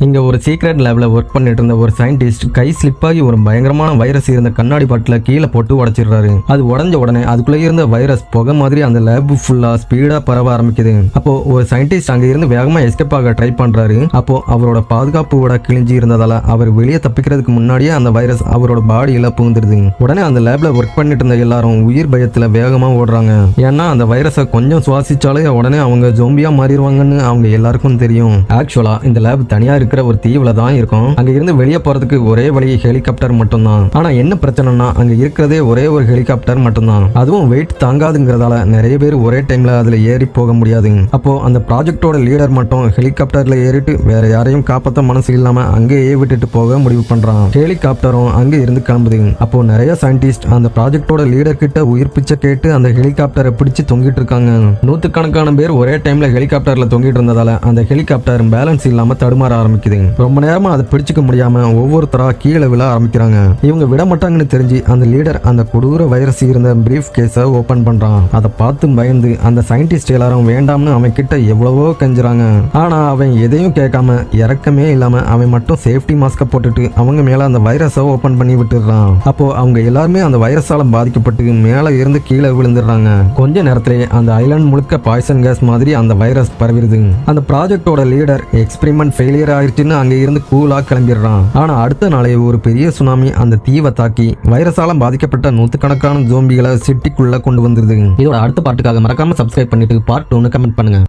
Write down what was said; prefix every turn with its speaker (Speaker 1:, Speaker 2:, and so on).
Speaker 1: இங்க ஒரு சீக்ரெட் லேப்ல ஒர்க் பண்ணிட்டு இருந்த ஒரு சயின்டிஸ்ட் கை ஸ்லிப் ஆகி ஒரு பயங்கரமான வைரஸ் இருந்த கண்ணாடி பாட்டில கீழே போட்டு உடைச்சிடுறாரு. அது உடஞ்ச உடனே அதுக்குள்ள இருந்த வைரஸ் புகை மாதிரி அந்த லேப் ஃபுல்லா ஸ்பீடா பரவ ஆரம்பிக்குது. அப்போ ஒரு சயின்டிஸ்ட் அங்க இருந்து வேகமா எஸ்கேப் ஆக ட்ரை பண்றாரு. அப்போ அவரோட பாதுகாப்பு கூட கிழிஞ்சி இருந்ததால அவர் வெளியே தப்பிக்கிறதுக்கு முன்னாடியே அந்த வைரஸ் அவரோட பாடியில புகுந்துருது. உடனே அந்த லேப்ல ஒர்க் பண்ணிட்டு இருந்த எல்லாரும் உயிர் பயத்துல வேகமா ஓடுறாங்க. ஏன்னா அந்த வைரஸை கொஞ்சம் சுவாசிச்சாலே உடனே அவங்க ஜோம்பியா மாறிடுவாங்கன்னு அவங்க எல்லாருக்கும் தெரியும். ஆக்சுவலா இந்த லேப் தனியா இருக்கிற ஒரு தீவுல தான் இருக்கும். அங்க இருந்து வெளியே போறதுக்கு ஒரே வழி ஹெலிகாப்டர் மட்டும்தான். ஆனா என்ன பிரச்சனைனா அங்க இருக்கிறதே ஒரே ஒரு ஹெலிகாப்டர் மட்டும்தான். அதுவும் வெயிட் தாங்காதுங்கிறதால நிறைய பேர் ஒரே டைம்ல அதுல ஏறி போக முடியாது. அப்போ அந்த ப்ராஜெக்டோட லீடர் மட்டும் ஹெலிகாப்டர்ல ஏறிட்டு வேற யாரையும் காப்பாற்ற மனசு இல்லாம அங்கேயே விட்டுட்டு போக முடிவு பண்றான். ஹெலிகாப்டரும் அங்க இருந்து கிளம்புது. அப்போ நிறைய சயின்டிஸ்ட் அந்த ப்ராஜெக்டோட லீடர் கிட்ட உயிர் பிச்சை கேட்டு அந்த ஹெலிகாப்டரை பிடிச்சு தொங்கிட்டு இருக்காங்க. நூத்துக்கணக்கான பேர் ஒரே டைம்ல ஹெலிகாப்டர்ல தொங்கிட்டு இருந்ததால அந்த ஹெலிகாப்டர் பேலன்ஸ் இல்லாம தடுமாற ஆரம்பிக்குது. ரொம்ப நேரமா அதை பிடிச்சுக்க முடியாம ஒவ்வொருத்தரா கீழே விழ ஆரம்பிக்கிறாங்க. இவங்க விட மாட்டாங்கன்னு தெரிஞ்சு அந்த லீடர் அந்த கொடூர வைரஸ் இருந்த பிரீஃப் கேஸை ஓபன் பண்றான். அதை பார்த்து பயந்து அந்த சயின்டிஸ்ட் எல்லாரும் வேண்டாம்னு அவன் கிட்ட எவ்வளவோ கெஞ்சுறாங்க. ஆனா அவன் எதையும் கேட்காம இறக்கமே இல்லாம அவன் மட்டும் சேஃப்டி மாஸ்க போட்டுட்டு அவங்க மேல அந்த வைரஸை ஓபன் பண்ணி விட்டுறான். அப்போ அவங்க எல்லாருமே அந்த வைரஸால பாதிக்கப்பட்டு மேல இருந்து கீழே விழுந்துடுறாங்க. கொஞ்ச நேரத்திலே அந்த ஐலாண்ட் முழுக்க பாய்சன் கேஸ் மாதிரி அந்த வைரஸ் பரவிடுது. அந்த ப்ராஜெக்டோட லீடர் எக்ஸ்பெரிமெண்ட் ஃபெயிலியர் ஆயிடுச்சுன்னு அங்க இருந்து கூலா கிளம்பிடுறான். ஆனா அடுத்த நாளே ஒரு பெரிய சுனாமி அந்த தீவை தாக்கி வைரஸால பாதிக்கப்பட்ட நூற்றுக்கணக்கான ஜோம்பிகளை சிட்டிக்குள்ள கொண்டு வந்துருது. இதோட அடுத்த பாட்டுக்காக மறக்காம சப்ஸ்கிரைப் பண்ணிட்டு பார்ட் 2 கமெண்ட் பண்ணுங்க.